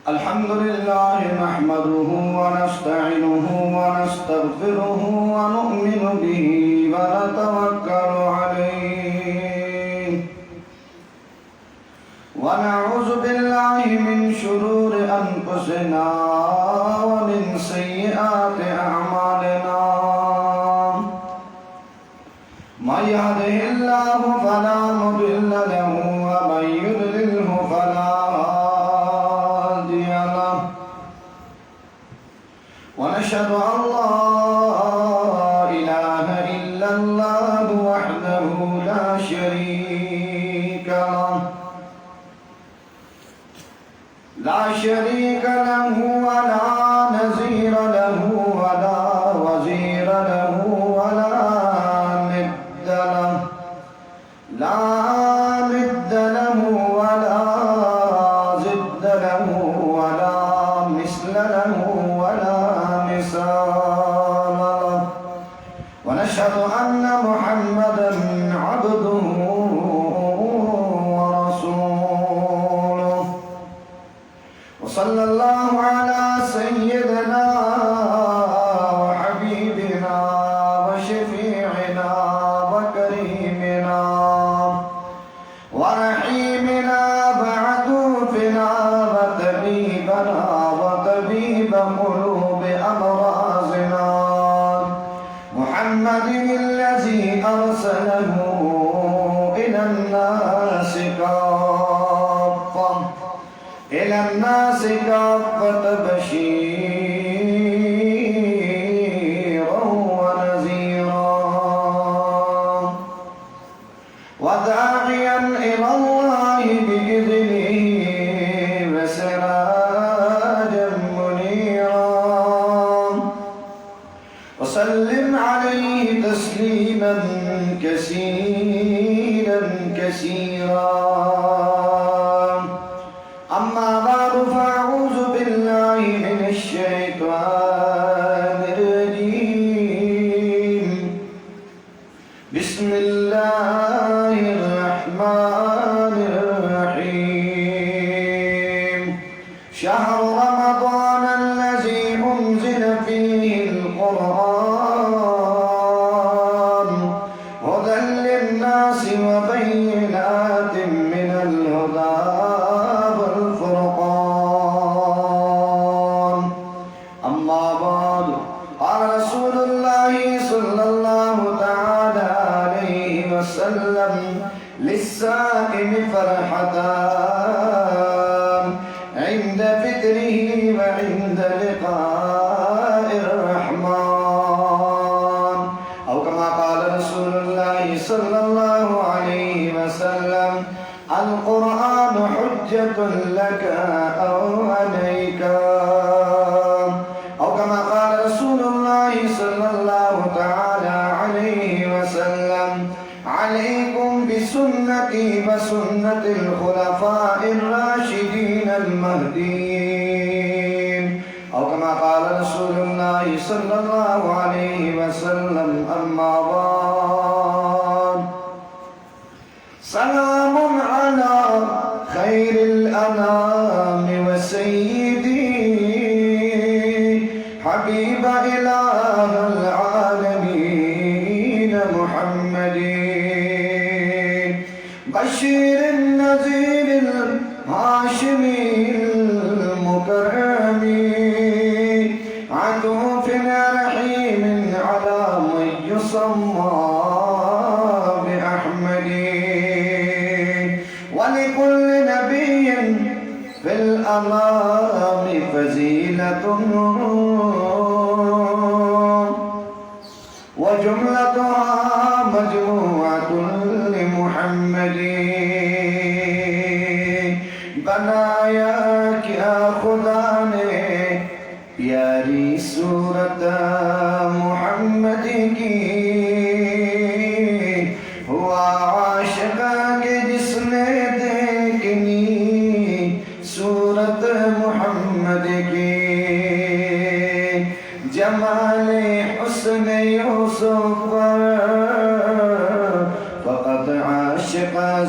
الحمد لله نحمده ونستعينه ونستغفره ونؤمن به ونتوكل عليه ونعوذ بالله من شرور أنفسنا ومن سيئات أعمالنا من يهده الله فلا مضل له ومن يضلله فلا هادي له ونشهد أن لا إله إلا الله وحده لا شريك له ولا نظير له ولا وزير له ولا لا ند له ولا ضد له ولا مثل له ولا مثال له ونشهد أن محمدا عبده ورسوله وصلى الله على سيدنا وحبيبنا وشفيعنا وكريمنا ورحيمنا بعدوفنا وطبيبنا وطبيب قلوب أمراضنا محمد الذي أرسله إلى الناس كافة بشيرا ونذيرا وداعيا إلى الله بإذنه وسراجا منيرا وسلم عليه تسليما كثيرا أما بعد فأعوذ بالله من الشيطان الرجيم بسم الله الرحمن الرحيم شهر رمضان الذي أنزل فيه القرآن هدى للناس وبينات من الهدى والفرقان أما بعد قال رسول الله صلى الله تعالى عليه وسلم للصائم فرحتان عند فطره وعند لقاء الرحمن أو كما قال رسول الله صلى الله عليه وسلم القرآن حجة لك أو عليك أو كما قال رسول الله صلى الله تعالى عليه وسلم عليكم بسنتي وسنة الخلفاء الراشدين المهديين أو كما قال رسول الله صلى الله عليه وسلم أما بعد سلام على خير الأنام وسيدي حبيب إله العالمين محمد بشير النذير الهاشمي المكرم عطوف رحيم على من يسمى بأحمد ولكل نبي في الأمام فزيلة وجملتها مجموعة لمحمد بناياك يا خدا نے پیاری صورت محمد کی ہوا عاشق کے جس نے دیکھنی صورت محمد کی جمال حسن یوسف فقط عاشق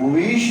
20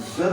100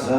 100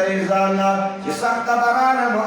یری زالا چې سخت باران نو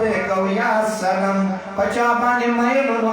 به کو یا سنم پچا باندې مې نو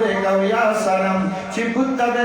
به کو یا سنم چې بوت به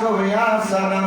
کو یا سنم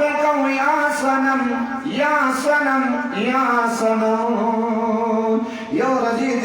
به کو یا سنم یا سنم یا سنم یو رزید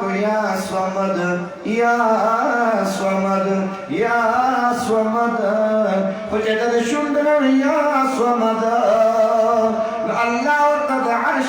کو یا صمد یا صمد یا صمد فجد شندر یا صمد الله ورته عرش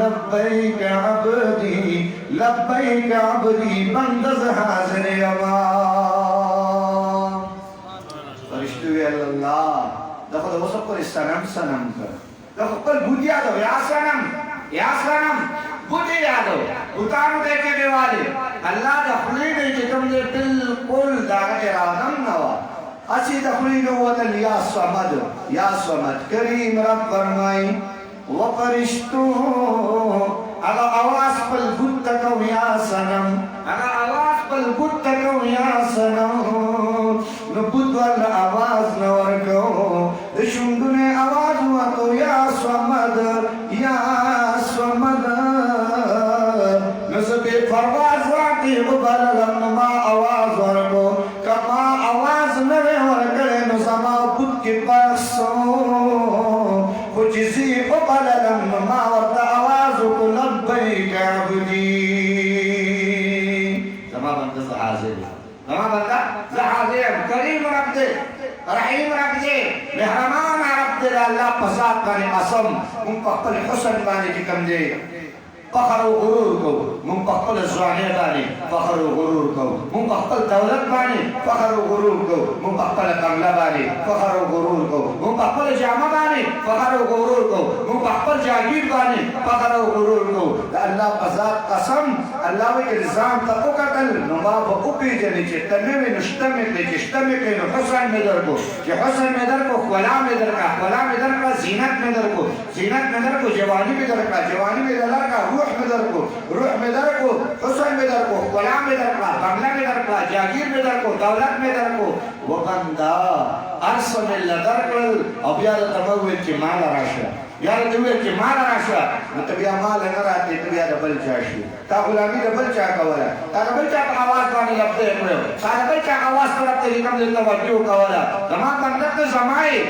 لبیک عبدی لبیک عبدی بندز حاضر یما فرشتو الله دغه وسو پر سلام سلام کر دغه خپل بوتیا دو یا سلام بوتی یادو بوتانو دیکھے دیوالی اللہ دخلی دے جتم دے بالکل داغ ارادم نوا اسی دخلی نووتن یا صمد کریم رب فرمائی وفرشتو اگا آواز پل گت تکو یا سنم نبود والا آواز نورکو دشندن آواز واتو یا صمد نزد پرواز واتی غبرلم ما آواز ورکو کما آواز نوے ورکڑے نزما بود کی پرسو خجزی غبرلم ما ورد آواز کو لبیک عبدی زما بندہ حاضر کریم رب دے رحیم رب دے مہرمان رب دے اللہ پسات بانے قسم ان کو اپنے حسن بانے جکم دے فخر و غرور کو منقبل الزوانیہ بانی فخر و غرور کو منقبل دولت بانی فخر و غرور کو منقبل قملہ بانی فخر و غرور کو منقبل جامع بانی فخر و غرور کو منقبل جاگیر بانی فخر و غرور کو اللہ قضات قسم اللہ وی الزام تقو قتل نماب اپی جنی چی تنوی نشتمک لی چشتمک لی حسن میں در کو چی حسن میں در کو خولا میں در کا زینت میں در کو جوانی میں در کا روح میں در کو حسن میں در کو غلام میں در کا بنگلہ میں در کا جاگیر میں در کو دولت میں در کو وہ بندہ عرص میں لدر کل اب یاد تمویل کی مال راشا یاد تمویل کی مال راشا تبیا مال نراتی تبیا دبل چاشی تا غلامی دبل چا کولا تا دبل چا آواز بانی لبتے اکڑے تا دبل چا آواز پر لبتے لکم دلتا وجیو کولا زمان بندہ تو زمائی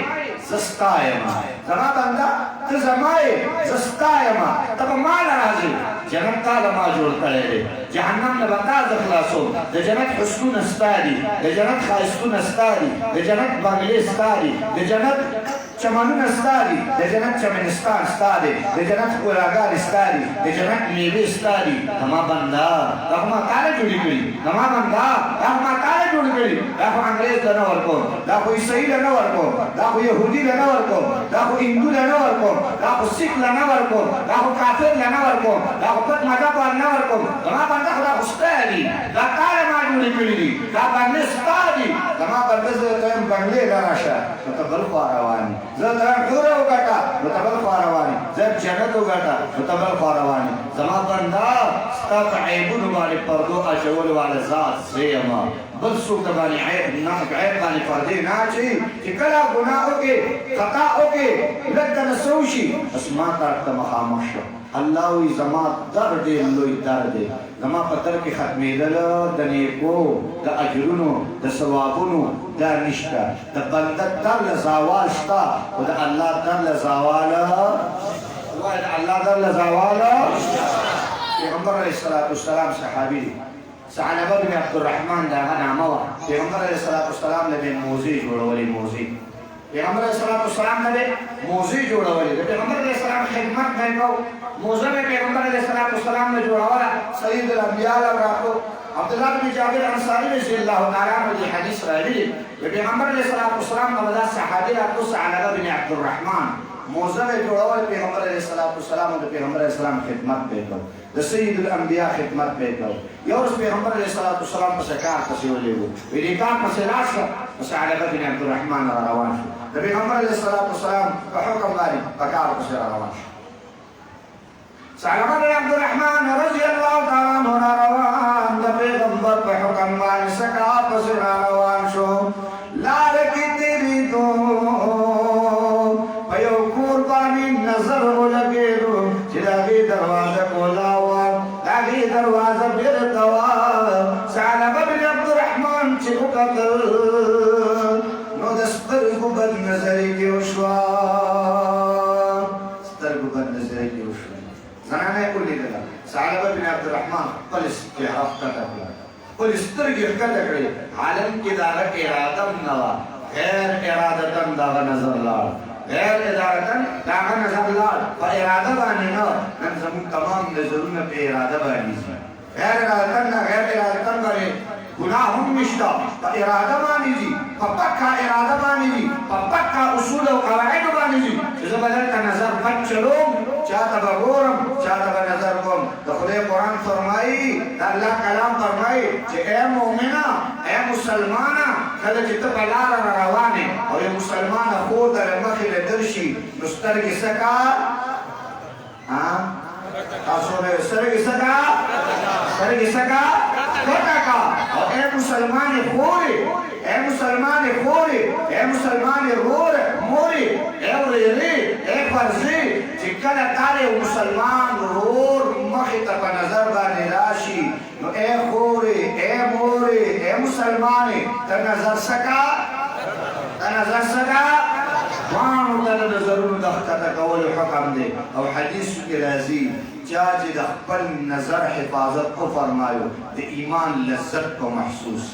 زستائما زمان بندہ تو زمائی زستائما تب مال رازی جنت تالا ما جوڑ کرے دے جہنم نبتا زخلاصو دے جنت حسنون استاری دے جنت خائستون استاری دے جنت بانگلی استاری دے جنت چمنون استاری دے جنت چمنستان استاری دے جنت قراغان استاری دے جنت میوی استاری ہما بندہ ہما تالے جوڑی کری ہما بندہ ہما تالے جوڑی کری داخو انگریز لنور کو داخو عیسائی لنور کو داخو یہودی لنور کو داخو ہندو لنور کو داخو سکھ لنور کو داخو کافر لنور کو داخو پت مذہب لنور کو ہما بندہ خدا استاری دا تالے ما جوڑی کری دا بندے استاری ہما بندے سے تیم بنگلے لناشا متبل فاروانی زدران خورا ہوگاتا متبل فاروانی زد جنت ہوگاتا متبل فاروانی زمان بندہ ستاق عیبون والی پردو اجول والی ذات زیما بل سوک دبانی عیب بانی فردی ناچی کہ کلا گناہ ہوگے خطا ہوگے لگتا نسوشی اسمان ترکتا مخامخ شو اللہ وی زمان درد اللوی درد زمان پتر کی ختمی دل دنیکو دا اجرونو دا ثوابونو دا نشتا دا بندت در لزاوال شتا و دا اللہ در لزاوال پیغمبر علیہ السلام صحابی ثعلبہ بن عبد الرحمن دا غنا موا پیغمبر علیہ السلام لبے موزی جوڑولی موزی پیغمبر علیہ السلام لبے موزی جوڑولی پیغمبر علیہ السلام خدمت میں کو موزہ میں پیغمبر علیہ السلام نے جوڑاولا سید الانبیاء لبراکو عبداللہ بن جابر انصاری رضی اللہ تعالیٰ عنہ حدیث رہی پیغمبر علیہ السلام نبدا صحابی راتو ثعلبہ بن عبد الرحمن موزہ میں جوڑاولا پیغمبر علیہ السلام اور پیغمبر علیہ السلام خدمت پہ کرو دا سید الانبیاء خدمت پہ کرو یورس پیغمبر علیہ السلام پس کار پسی ہولی ہو ویدی کار پسی لاشا ثعلبہ بن عبد الرحمن روان شو دا پیغمبر علیہ السلام کا حکم داری پکار پسی روان شو ثعلبہ بن عبد الرحمن رضی اللہ تعالیٰ عنہ روان دا پیغمبر پہ حکم داری سکار پسی روان شو لارکی تیری تو پیو قربانی نظر ہو قتل نو دسترګو بد نظر کې وشوا سترګو بد نظر کې وشوا زنانه کولې ده ثعلبه بن عبد الرحمن خپل استعراف کړه خپل سترګې ښکته کړې عالم کې دا اراده نه وه غیر ارادتن دا نظر لاړ غیر ارادتن دا نظر لاړ په اراده باندې نه نن زموږ تمام نظرونه په اراده باندې دي غیر ارادتن نه غیر ارادتن باندې ګناه هم نشته په اراده باندې دي په پکا اراده باندې دي په پکا اصول او قواعد باندې دي چې زه به دلته نظر بد چلوم چاته به ګورم چاته به نظر کوم د خدای قرآن فرمایي د الله کلام فرمایي چې ای مؤمنه ای مسلمانه کله چې ته په لاره روانې او یو مسلمانه خور در مخې له درشي نو سترګې څه کا تاسو به سترګې څه کا سترګې څه کا پټه کا او ای مسلمانې خورې ای مسلمانې خورې ای مسلمانې رور مورې ای ورېرې ای فرزې چې کله تاله یو مسلمان رور مخې ته په نظر باندې راشي نو ای خورې ای مورې ای مسلمانې ته نظر سکا ته نظر سکا وانو ته د نظرونو د ښکته کولو حکم دی او حدیثو کې راځي چا چې د خپل نظر حفاظت وفرمایو د ایمان لذت کو محسوس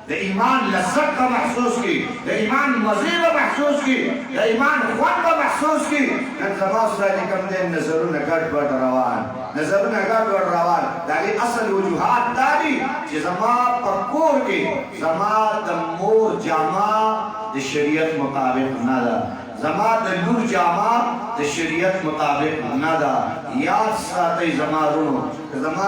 د ایمان لذت کو محسوس کی د ایمان مزه کو محسوس کی د ایمان خوند کو محسوس کی نن زما سره کوم د نظرونه ګډ وډ روان نظرونه ګډ وډ روان دا اصل وجوهات داري چې زما په کور کې زما د مور جامه د شریعت مطابق نه ده زما د لور جامه د شریعت مطابق نه ده یاد ساتئ زما رونو زما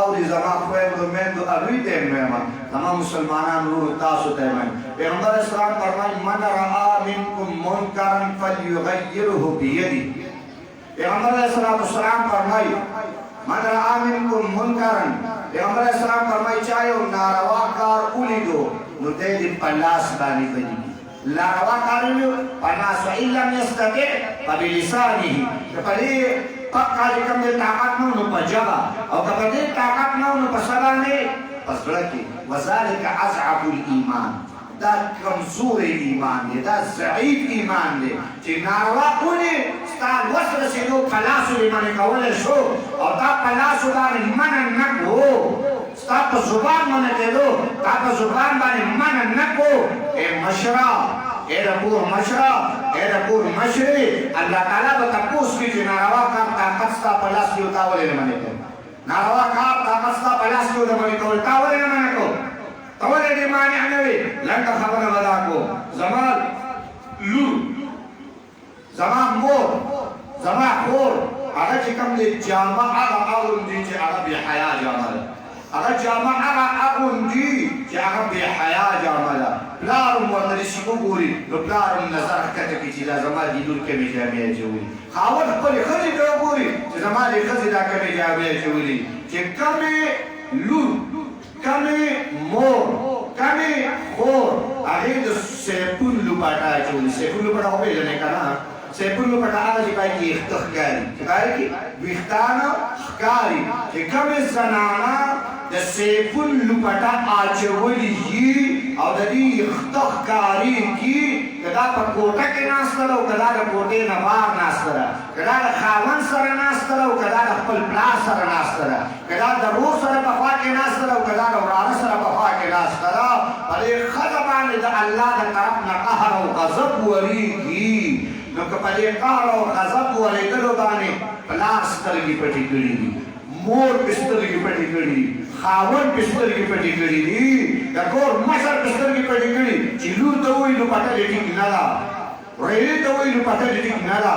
اوري زما خويندو میندو هغوی ته یې وایم زما مسلمانان رونو تاسو ته یې وایم پیغمبر اسلام فرمایي من رأى منکم منکرا فلیغیره بیده پیغمبر اسلام فرمایي من رأى منکم منکرا پیغمبر اسلام فرمایي چا یو ناروا کار ولیدو نو دی دې په لاس باندې کوي لا روا کارلو پناس و ایلم یستطع فبلسانه کپدې پکا چې کوم دې طاقت نه نو په ژبه او کپدې طاقت نه نو په سبانه پس زړه کې وذلک اضعف الایمان دا کمزور ایمان دی دا ضعیف ایمان دی چې ناروا کولې ستا وس رسېدو په لاسو یې منې کولی شو او دا په لاسو باندې منع نه کړو ستا په زبان منع کېدو تا په زبان باندې منع نه کړو ای مشره ای د کور مشره ای د کور مشرې الله تعالی به تپوس کړي چې ناروا کار طاقت ستا په لاس کې تا ولې نه منې کړو ناروا کار طاقت ستا په لاس کې نه منې کول تا ولې نه منې کړو ته ولې دې مانع نه وې لنډه خبره ودا کو زما لور زما مور زما خور هغه چې کوم دې جامه هغه اغوندي چې هغه بې حیا جامه ده هغه جامه هغه اغوندي چې هغه بې حیا جامه ده پلار هم ورته داسې وګوري نو پلار هم نظر ښکته کړي چې دا زما دې لور کمې جامې اچولي خاوند خپلې ښځې ته وګوري چې زما دې ښځې دا کمې جامې اچولي چې کمې لور کمې مور کمې خور هغې د سیفون لوپاټه اچولي سیفون لوپاټه وپېژنې که نه سیفون لوپاټه هغه چې پای کې ویښته ښکاري چې پای کې ویښتان ښکاري چې کمې زنانه د سیفون لوپاټه اچولي وي او د دې ویښته ښکارېږي که دا په کوټه کې ناسته ده او که دا د کوټې نه بهر ناسته ده که دا د خاوند سره ناسته ده او که دا د خپل پلار سره ناسته ده که دا د رور سره په خوا کې ناسته ده او که دا د وراره سره په خوا کې ناسته ده په دې ښځه باندې د الله د طرف نه قهر او غضب ورېږي نو که په دې قهر او غضب ورېدلو باندې پلار سترګې پټې کړي دي مور پې سترګې پټې کړي دي خاوند پې سترګې پټې کړي دي د کور مشر پې سترګې پټې کړي چې لور ته ووایي نو پټه دې ټیک نه ده ورېرې ته ووایي نو پټه دې ټیک نه ده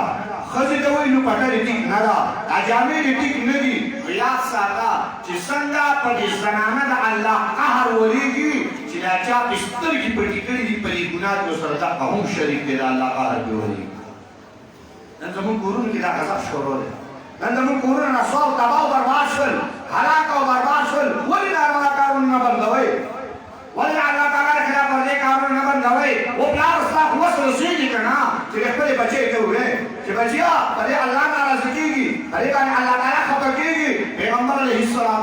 ښځې ته ووایي نو پټه دې ټیک نه ده دا جامې دې ټیک نه دي یاد ساته چې څنګه په دې زنانه د الله قهر ورېږي چې دا چا پې سترګې پټې کړي دي په دې ګناه کې ورسره دغه هم شریک دی د الله قهر پې ورېږي نن زموږ کورونو کې دا غضب شروع دی نن زموږ کورونه رسوا او تباه او برباد شول هلاک او برباد شول ولې ناروا کارونه نه بندوئ ولې الله تعالی د خلاف ورزۍ کارونه نه بندوئ و پلار ستا خو وس رسېږي که نه چې د خپلې بچۍ ته ووایې چې بچیا په دې الله ناراضه کېږي په دې باندې الله تعالی خفه کېږي پیغمبر علیه السلام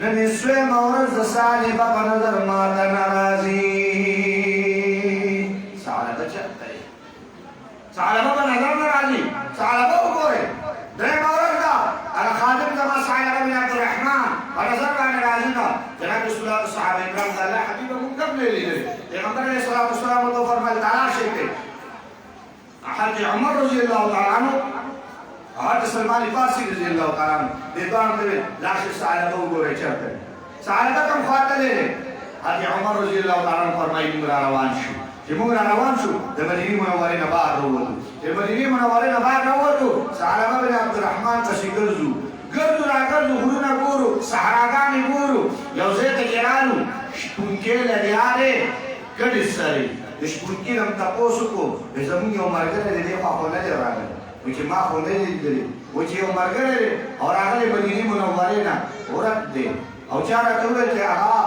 ننسوی مورز سالی با نظر ماتا نرازی سالبا چلتا ہے سالبا با نظر نرازی سالبا بگوئے دے مورز دا الخادم زما سالبا بن عبد الرحمن با نظر با نرازی دا جناب رسول اللہ صحابہ اکرام دا اللہ حبیبہ کو کب لے لی دے پیغمبر علیہ السلام تو فرمائے تعالی شکے حضرت عمر رضی اللہ تعالیٰ عنہ حضرت سلمان فارسی رضی اللہ تعالیٰ عنہ دیدوان دے لاش سالبہ گو رہے چرتے سالبہ کم خواتا لے لے حضرت عمر رضی اللہ تعالیٰ عنہ فرمائی مگرہ روان شو جی مگرہ روان شو دے مدینی منواری نبار روو دے مدینی منواری نبار روو دو سالبہ بن عبد الرحمن کسی گرزو گردو را گردو خرونا گورو سحراگانی گورو یوزیت گرانو شپونکے لدیارے گڑی ساری شپونکی رم تپوسو کو زمین یو مرگر دے خواہ خونه دے راگل وچی ما خونه دے وچی یو مرگر دے اور آگل مدینی منواری نا عورت دے او چارا کولے چے آہا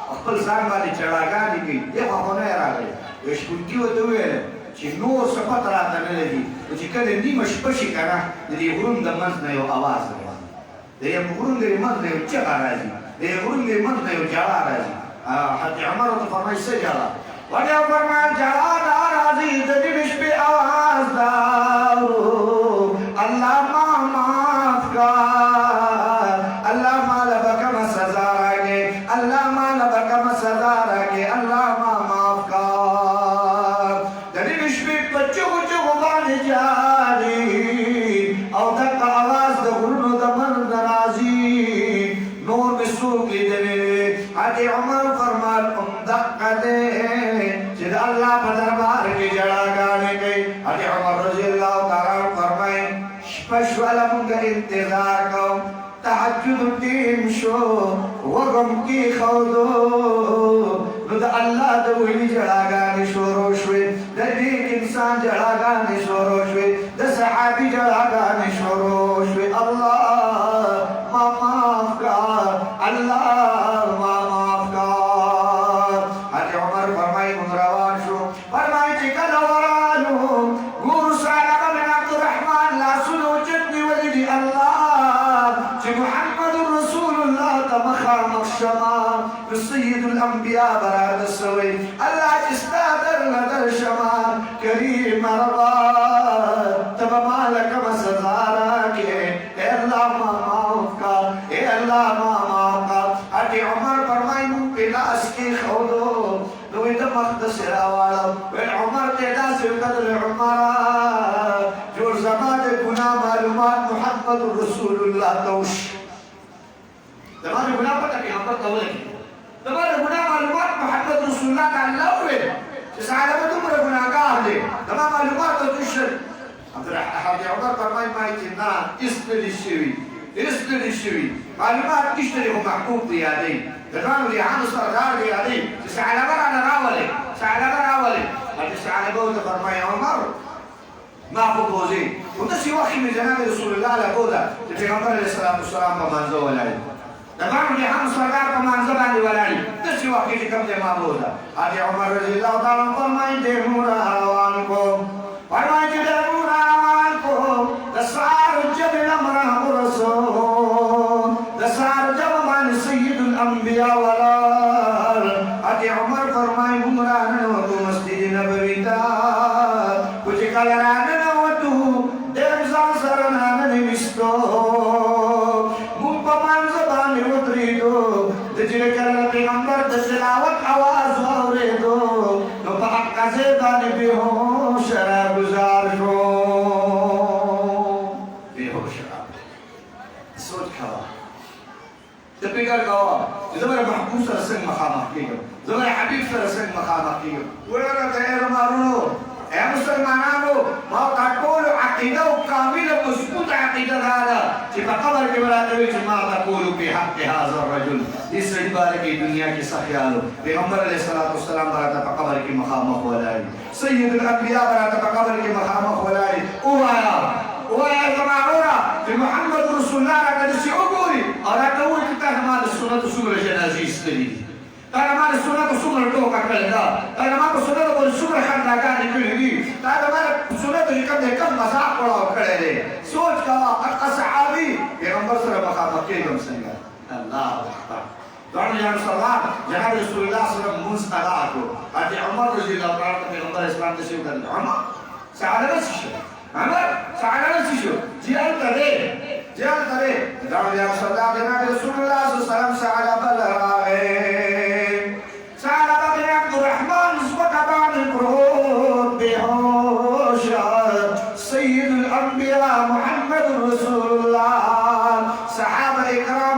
اقبل سان والی چڑاگانی کی دے خواہ خونه راگل شپونکی و دوئے چی نور سپت راتا نلگی وچی کدے نیم شپشی کنا دے غرون دا منز نیو آواز روان دے غرون دے منز نیو چگا رازی دے غرون دے منز نیو جڑا رازی حضرت عمر تو فرمائی سے جڑا وجہ فرمان جلال آرازی دنیش پہ آواز دارو اللہ معاف کر اللہ مالا بکم سزا رکھے اللہ مالا بکم سزا رکھے اللہ معاف کر دنیش پہ بچو بانی جاری او دک آواز دا غرنو دا من درازی نور میں سوک لی دنے حضرت عمر فرمان دق دے جد اللہ بدربار کی جڑا گانے گئی حضرت عمر رضی اللہ تعالیٰ فرمائے شپشوالا منگا انتظار کو تحجد ٹیم شو وغم کی خودو ند اللہ دولی جڑا گانے شورو شوے دیکھ انسان جڑا گانے شورو شوے د صحابی جڑا گانے شورو شوے اللہ معاف کر اللہ معاف کر حضرت عمر فرمائی منروان شو فرمائی چکل ورانو گورو سالبہ بن عبد الرحمن لا سنو جدنی ولیدی اللہ چی محمد رسول اللہ تمخام الشمام سید الانبیاء براد السوی اللہ جستادر لدر شمام کریم ربا تب مالک مسدارا کے اے اللہ معاف کا اے اللہ معاف کا حضرت عمر فرمائی من پلاس کی خودو دوی دا مقدس راوالا وین عمر تیدا سوکت العمر جور زمان گناہ معلومات محمد رسول اللہ توش زمان گناہ پتا کہ ہم پر طولے کی زمان گناہ معلومات محمد رسول اللہ کا اللہ ہوئے جس عالم تمہر گناہ گاہ دے زمان معلومات تو تشر حضرت عمر فرمائی مائی چینا اس لئے شوی معلومات کشتری ہم محکوم دیا دیں جنوان ریحان سردار دیا دیں جس عالم رانا راولے حضرت عالم تو فرمائی عمر ما خبوزی ونسی وحی میں جناب رسول اللہ لگودا کہ پیغمبر علیہ السلام کا منزو ولائی جنوان ریحان سردار کا منزو بانی ولائی نسی وحی جکم دے معبودا حضرت عمر رضی اللہ تعالیٰ فرمائی دے مورا روان کو فرمائی دے مورا روان کو دسار جبل امرہ رسول دسار جب من سید الانبیاء والار حضرت عمر فرمائی ممران وطو مسجد نبوی تا کچھ کلران وطو دیم سرنان نمستو ممپا من زبانی وطریدو دجل کرل پیغمبر دسلاوت آواز ووریدو نو پا حقا زیدانی بیہوش را گزار شو تبقى قوا زمان محبوب سر سنگ مخامخ کیگا زمان حبیب سر سنگ مخامخ کیگا ورنا تغیر مارونو اے مسلمانانو ما تقولو عقیدہ و کامل مضبوط عقیدہ دادا چی پا قبر کے براتوی چی ما تقولو بی حق هذا الرجل اس رجبار کی دنیا کی سخیالو پیغمبر علیہ السلام براتا پا قبر کی مخامخ ولائی سید الانبیاء براتا پا قبر کی مخامخ ولائی ويا جماعة في محمد رسول الله قد سيقولي أراك أول كتاب مال السنة سمر جنازي استري ترى مال السنة سمر توقع كلها ترى مال السنة بقول سمر خدنا قاعد كله ترى مال السنة كم مزاح ولا كله سوت كوا أصحابي يا غمبر سر بخاطر كيف مسنجا الله أكبر Tuan yang salat, jangan Rasulullah SAW munsala aku. Hati Umar Rasulullah SAW Peygamber Islam tersebut. Umar, sahaja sih. Umar, sahaja sih. Jial tade. Tuan yang salat, jangan Rasulullah SAW sahaja balarain. Sahaja bin Abdul Rahman sebakaban perut behoshat. Sayyidul Anbiya Muhammad Rasulullah. Sahaba ikram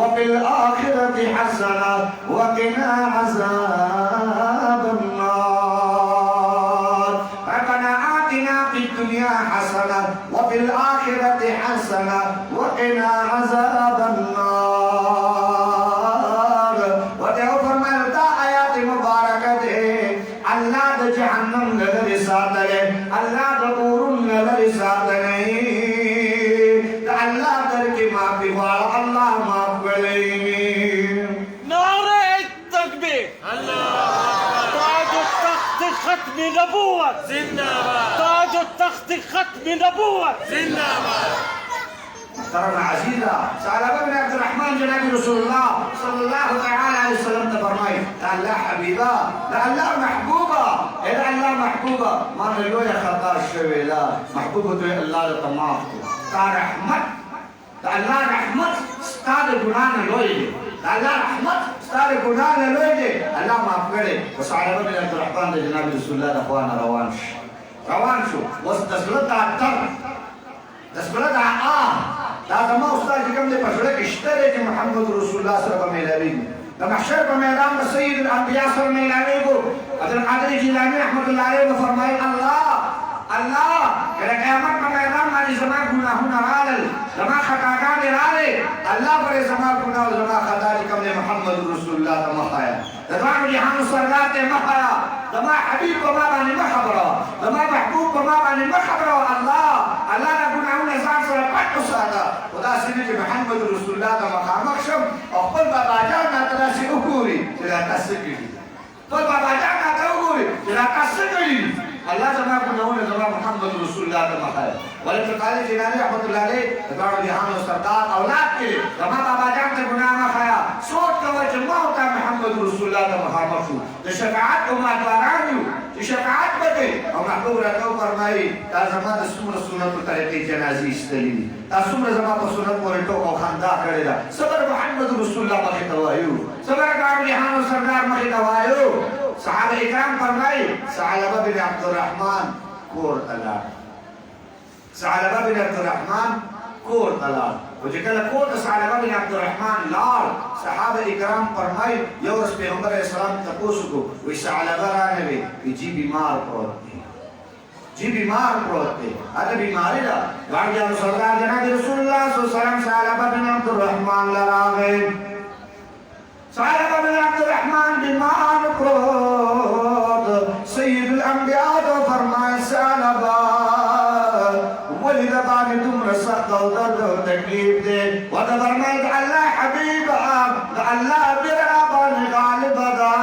وفي الآخرة حسنة وقنا عذاب النار ربنا آتنا في الدنيا حسنة وفي الآخرة حسنة وقنا عذاب النار وتعو فرمائتا آيات مباركة اللہ دا جہنم نظر ساتھے اللہ دا قورن نظر ساتھے اللہ در کی معافی والا اللہ معاف کریں نعرہ التکبیر تاج التخت ختم نبوت زندہ باد تاج التخت ختم نبوت زندہ باد محترم عزیزہ ثعلبہ بن عبد الرحمن جناب رسول اللہ صلی اللہ تعالی علیہ وسلم نے فرمائی یا اللہ حبیبہ یا اللہ محبوبہ یا اللہ محبوبہ مان لو یا خطا شویلا محبوبہ تو اللہ دا تمام تا رحمت دا اللہ رحمت ستاد گناہ لوئی دے دا اللہ رحمت ستاد گناہ لوئی دے اللہ معاف کرے ثعلبہ بن عبد الرحمن جناب رسول اللہ دا خوانا روان شو وستسلط دا تر دسبلت دا زما استاد کوم دې پښړه کې شته چې محمد رسول الله صلی الله علیه وسلم د محشر په میدان کې سید الانبیاء صلی الله علیه وسلم حضرت قادری جیلانی رحمت الله علیه فرمایي الله کله قیامت په میدان باندې زما ګناهونه رالل زما خطاګان رالل الله پر زما ګناه او زما خطا کوم دې محمد رسول الله ته مخایا د دوه جهان سرات مخایا زما حبیب په ما باندې مخبره زما محبوب په ما باندې مخبره الله دا ګناهونه ځان سره پټ وساته خدا سړي چې محمد رسول الله ته مخامخ شم او خپل بابا جان ته راشي وګوري چې دا تاسو کړي خپل بابا جان ته وګوري چې دا تاسو کړي الله زما ګناهونه زما محمد رسول الله ته مخایا ولکه قاضي جیلانی رحمت الله علیه د دوه جهان سردار اولاد کې زما بابا جان ته ګناه مخایا سوچ کوي چې ما ته محمد رسول الله ته مخامخ شو د شفاعت امیدواران یو چې شفاعت وکړي او محبوب راته فرمایي دا زما د څومره سنتو طریقې جنازې ایستلې دي دا څومره زما په سنت پورې ټوک او خندا کړې ده صبر محمد رسول الله مخې ته وایو صبر دوه جهان سردار مخې ته وایو صحابه کرام فرمایي ثعلبہ بن عبد الرحمن کور تلاړ ثعلبہ بن عبد الرحمن کور تلاړ او چې کله کور ته ثعلبہ بن عبد الرحمن لاړ صحابه کرام فرمایي یو ورځ پیغمبر اسلام تاسو کو وی ثعلبہ راغی چې بیمار پروت دی اته بیماری دا غاړه سردار جناب رسول الله صلی الله علیه وسلم ثعلبہ بن عبد الرحمن لراغی ثعلبہ بن عبد الرحمن بیمار پروت سید الانبیاء تو فرمائے ثعلبہ ولد باندې دومره سخت او درد او تکلیف دی ورته فرمایي د الله حبیبه د الله بره باندې غالب ده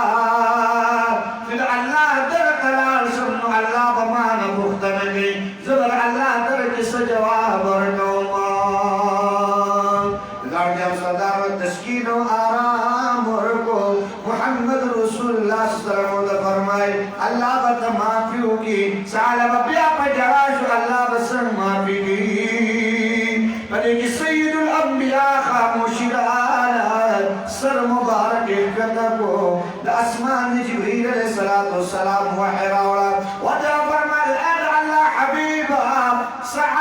چې د الله در قرار شم نو الله به ما نه پوښتنه کوي زه به الله در کې څه جواب ورکوم ګاډی سردار تسکین او آرام ورکو محمد رسول الله صلی الله علیه وسلم فرمای الله به معافي وکي ثعلبہ بیا په جراش الله بسن معافي کی پدې کې سید الانبیاء خاموشی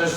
10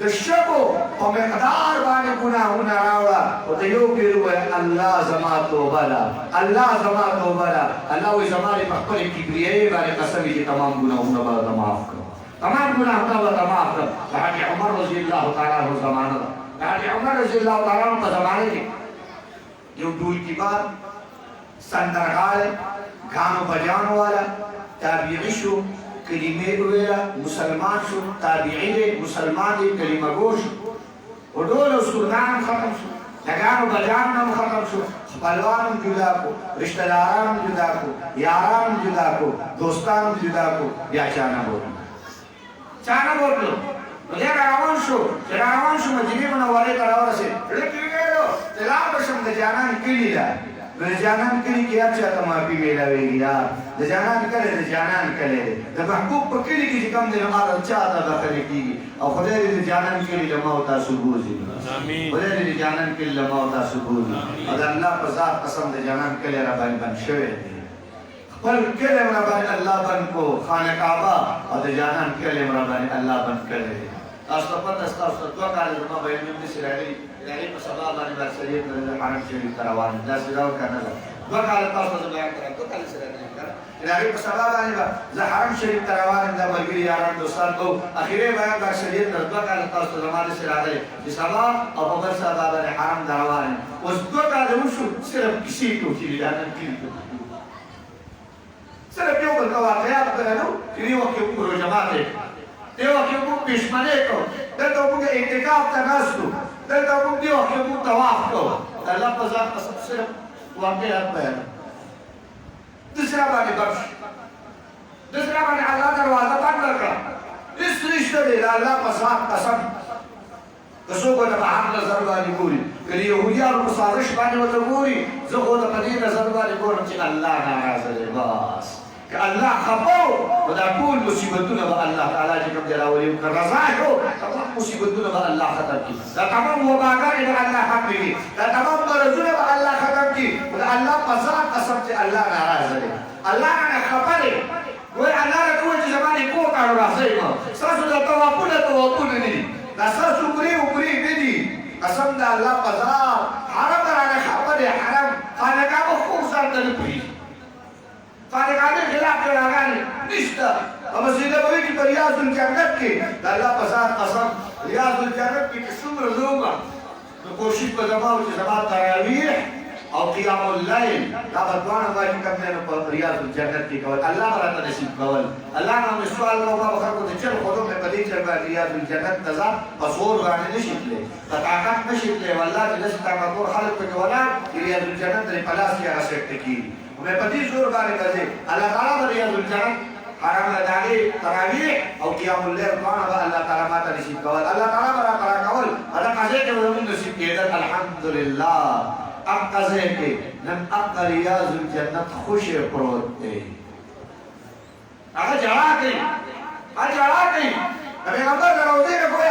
دشبو ومقدار باني گناهونه راوړه او ته یو پیر ووایه الله زما توبه ده الله زما توبه ده الله وایي زما دې په خپلې کبریایي باندې قسم وي چې تمام ګناهونه به درته معاف کړم تمام ګناهونه به درته معاف کړم د حاج عمر رضی الله تعالی عنه زمانه ده د حاج عمر رضی الله تعالی عنه په زمانه کې یو ډولکي باد سندرغاړی ګانو بجانو والا تابعي شو کلمه ویلا مسلمان شو تابعی دی مسلمان دی کلمه گو شو و ډول سردان ختم شو لگانو بجانو ختم شو خپلوانم جدا کو رشتہ دارانم جدا کو یارانم جدا کو دوستانم جدا کو بیا چانا بولو مجھے روان شو مدینه منوره ته راورسېد لکه ویلو چې لاړ بشم د جانان کلي ده د جانان کلي کې هر چاته معافي میلاوېږي یار د جانان کلی د جانان کلی دی د محبوب په کلي کې چې کوم دی نو هغه چاته داخلي کېږي او خدای دې د جانان کلي له ما او تاسو بوځي خدای دې د جانان کلي له ما او تاسو بوځي او د الله په ذات قسم د جانان کلی را باندې بند شوی دی خپل کلی را باندې الله بند کو خانه کعبه او د جانان کلی را باندې الله بند کړی دی تاسو ته پته سته تاسو دوه کاله زما بیان مې داسې راغلي د هغې په سبا باندې برسریت د حرم شریف ته روان یم داسې دا که نه ده دوه کاله تاسو ته بیان کړم دوه کاله سره راغلي که نه د هغې په سبا باندې به زه حرم شریف ته روان یم دا ملګري یاران دوستان به اخري بیان برسریت ته دوه کاله تاسو ته زما داسې راغلي چې سبا او په بل سبا باندې حرم ته روان یم اوس دوه کاله وشو صرف کیسې ټوکې دي دا نن کلي صرف یو بل ته واقعات بیانو چې دې وخت کې موږ روژه ماتې دیو کې موږ پښمنه کو دلته موږ اعتکاف ته ناستو دلته موږ دیو کې موږ طواف کو الله په ذات قسم صرف واقعات بیان دوسرا باندې بخش دوسرا باندې الله دروازه بند کړه هیڅ رشته دی الله په ذات قسم کڅو کو د حق نظر باندې ګوري کله يهوديانو په سازش باندې وته ګوري زه خو د دې نظر باندې ګورم چې الله ناراضه دی بس که الله خفو و دا ټول مصیبتونه به الله تعالی چې کوم دی راولي که رضا شو تمام مصیبتونه به الله ختم کړي دا تمام وباګانې به الله ختم کړي دا تمام مرضونه به الله ختم کړي و د الله په ذات قسم چې الله ناراضه دی الله نه خفه دی وایي الله راته وایي چې زما دې کور کاڼو راځئ ما ستاسو دا توافونه نه دي دا ستاسو عمرې نه دي قسم د الله په ذات حرم رانه خفه دی حرم خانقاه به خوب سر ته نه پوهېږي خانقاهي خلاف کراغانې نشته او مسجد نبوي کې په ریاض الجنت کې د الله په ذات قسم ریاض الجنت کې چې څومره زه وکړم نو کوشش به زما و چې زما تراویح او قیام اللیل دا به دواړه به چې کوم دی نو په ریاض الجنت کې کول الله به راته نصیب کول الله نه مې سوال کوم ما به خلکو ته چل خودم مې په دې چې به ریاض الجنت ته ځم په زور باندې نه شي تللی په طاقت نه شي تللی والله چې داسې طاقتور خلک پکې ولاړ چې ریاض الجنت د په لاس کې هغه سیټ کېږي میں پتی زور باندې راځي الله تعالی به ریاض الجنت حرم لداغي تراویح او قیام الليل دعا به الله تعالی ماته نصیب کول الله تعالی به را کول هغه قضیه کې موږ نصیب کېدل الحمدلله اب قضیه کې نن اق ریاض الجنت خوش پروت دی هغه جړا کوي پیغمبر دروازې نه کوي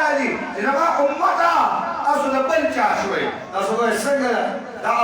راځي زما امته تاسو د بل چا شوي تاسو به څنګه دا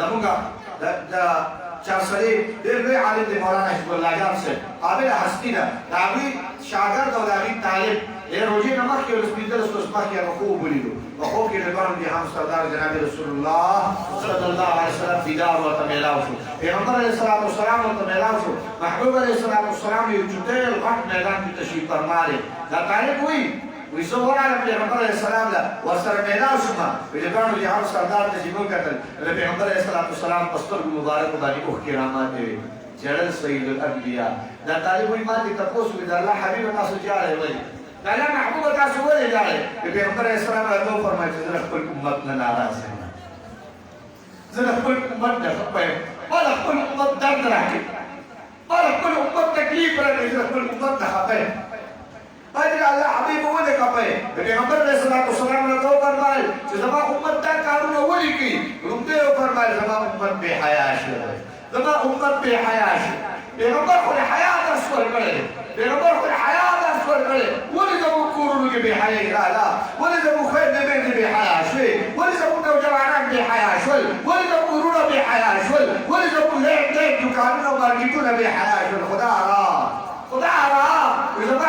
زموږه دا چارسری ډېر لوی عالم دی مولانا حزب الله جان صاحب قابل هستی ده د هغې شاګرد او د هغې طالب روژې نه مخکې ورځ پنځلس ورځ مخکې هغه خوب ولیدو په خوب کې رضوان دي هم سردار جناب رسول الله صلی الله علیه وسلم دیدار ورته میلاو شو پیغمبر علیه السلام ورته میلاو شو محبوب علیه السلام یو چوټېل غټ میدان کې تشریف فرما دی دا طالب وایي وی زه ورغلم پیغمبر علیه السلام له ورسره میلاو شوم رضوان دي هم سردار ته چې مو کتل د پیغمبر علیه السلام په سترګو مبارکو باندې اوښکې راماتې وې جړل سید الانبیا دا طالب وایي ما دې تپوس وکړي د الله حبیبه تاسو جاړئ ولې د الله محبوبه تاسو ولې جاړئ د پیغمبر علیه السلام راته وفرمایل چې زه د خپل امت نه ناراضه یم زه د خپل امت نه خفه یم ما د خپل امت درد راکړي ما د خپل امت تکلیف راکړي زه د خپل امت نه خفه یم باید الله حبیب ولې خفه یې د پیغمبر علیه السلام راته وفرمایل چې زما امت دا کارونه ولې کوي لومړی یې وفرمایل زما امت بې حیا شوی زما امت بې حیا شو پیغمبر خو د حیا درس ورکړی پیغمبر خو د حیا درس ورکړی ولې زموږ کورونو کې بې حیایي راغله ولې زموږ خویندې میندې بې حیا شوې ولې زموږ نوجوانان بې حیا شول ولې زموږ وروڼه بې حیا شول ولې زموږ لیک دوکانونه او مارکېټونه بې حیا شول خدا را زما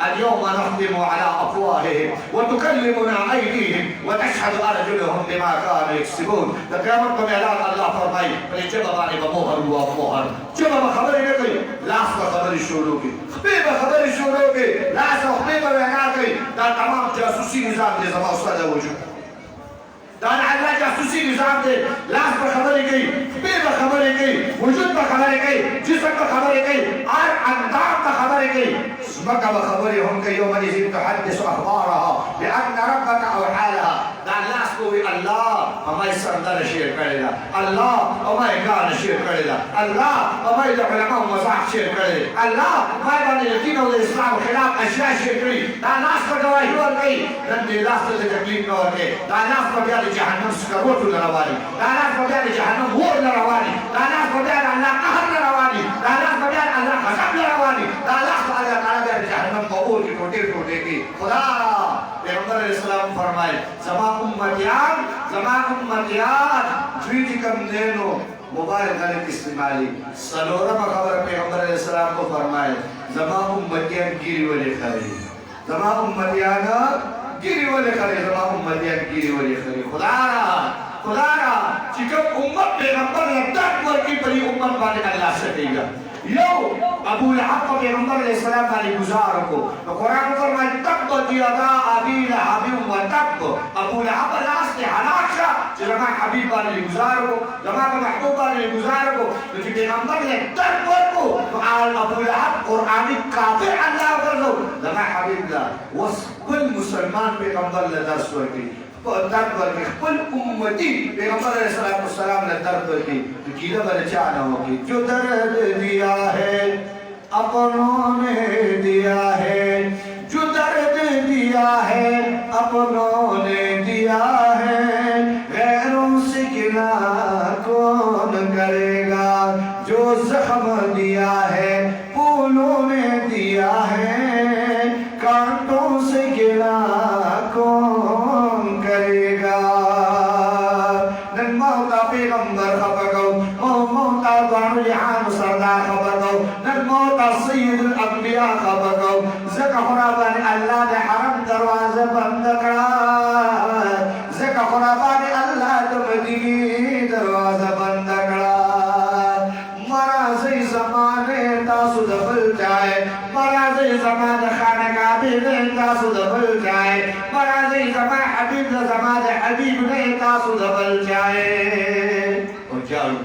اليوم نختم على افواههم وتكلمنا ايديهم وتشهد ارجلهم بما كانوا يكسبون قیامت کو اعلان اللہ فرمائی پر جب بانے بمہر ہوا مہر جب خبر نہ کوئی لاس کا خبر شروع کی خبر خبر شروع کی لاس خبر بنا گئی دا تمام جاسوسی نظام دے زما استاد وجود دان اللہ جاسوسی نظام دے لاس پر خبر گئی خبر خبر گئی وجود پر خبر گئی جسم پر خبر گئی اور اندام پر خبر گئی مكة بخبرهم كيومئذ تحدث أخبارها بأن ربك أوحى لها دان لاس کوئی اللہ ہمارے سردار شیئر کرے گا اللہ ہمارے گان شیئر کرے گا اللہ ہمارے علماء مزاح شیئر کرے گا اللہ ہمارے بانی یقین اور اسلام خلاف اشیاء شیئر کری دان لاس پر گواہی ہو گئی نندے لاس پر تکلیف نہ ہوگی دان لاس پر بیاد جہنم سکروٹ لروانی دان لاس پر بیاد جہنم ہور لروانی دان لاس پر بیاد اللہ قہر لروانی دان لاس پر بیاد اللہ غضب لروانی دان لاس پر اللہ تعالی جہنم قبول کی ٹوٹے ٹوٹے کی خدا پیغمبر علیہ السلام فرمائے زما امتیان جویتی کم دینو موبائل غلط استعمالی سلورم خبر پیغمبر علیہ السلام کو فرمائے زما امتیان گیری والے خری زما امتیان گیری والے خری زما امتیان گیری والے خری خدا را چکم امت پیغمبر لدک ورکی پری امت بانے اللہ سے دیگا یو ابو لہب کو پیغمبر علیہ السلام علیہ گزار کو تو قرآن فرمائے تبت یدا ابی لہب و تب ابو لہب راست حلاک شا جمع حبیب علیہ گزار کو جمع محبوب علیہ گزار کو تو پیغمبر علیہ تب کو تو آل ابو لہب قرآنی کافر اللہ کرو جمع حبیب اللہ وصل مسلمان پیغمبر علیہ درس ورکی درد ورکی خپل امتی پیغمبر علیہ السلام نے درد ورکی تو کیلہ بلچانا ہوگی جو درد دیا ہے اپنوں نے دیا ہے جو درد دیا ہے اپنوں نے دیا ہے غیروں سے گلا کون کرے گا جو زخم دیا ہے پھولوں نے دیا ہے کانٹوں سے گلا کون کرے گا نن موتا پیغمبر خبرو موتا بانو جہان سردار خبرو نن موتا سید الانبیاء خبرو زکا خرابان اللہ دے حرم دروازہ بند کرا زکا خرابان اللہ دے مدینی دروازہ بند کرا مرازی زمانے تاسو دبل جائے مرازی زمان خانہ کعبی نے تاسو دبل جائے مرازی زمان حبیب زمان حبیب نے تاسو دبل جائے اور جارو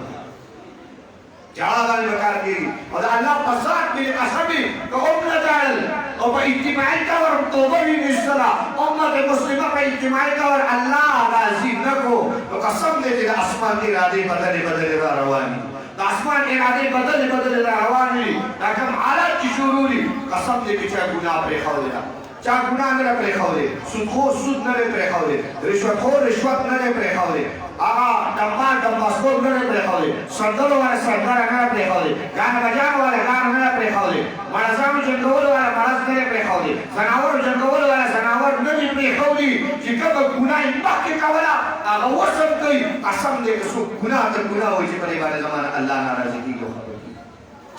جعل المكان دي وده الله قصات بالقسمي كأمنا جعل وباجتماعي كور طوبين الصلاة أمة المسلمة باجتماعي كور الله لازم نكو وقسم لي الأسمان إرادي بدل رواني الأسمان إرادي بدل رواني لكن على تشوري قسم لي بيشا گناه بريخولنا چا گناه نرى بريخولي سود خور سود نرى بريخولي رشوت خور رشوت نرى بريخولي آقا دماسکور نرے پریخولی سردلو والے سردار نرے پریخولی گانا بجان والے گانا نرے پریخولی مرزانو جنگول والے مرز نرے پریخولی زناور جنگول والے زناور نرے پریخولی چکب گناہ مخ کے کولا آقا وصل کئی قسم دے کسو گناہ تر گناہ ہوئی چی پڑے بارے زمانہ اللہ ناراضی کی جو خبر کی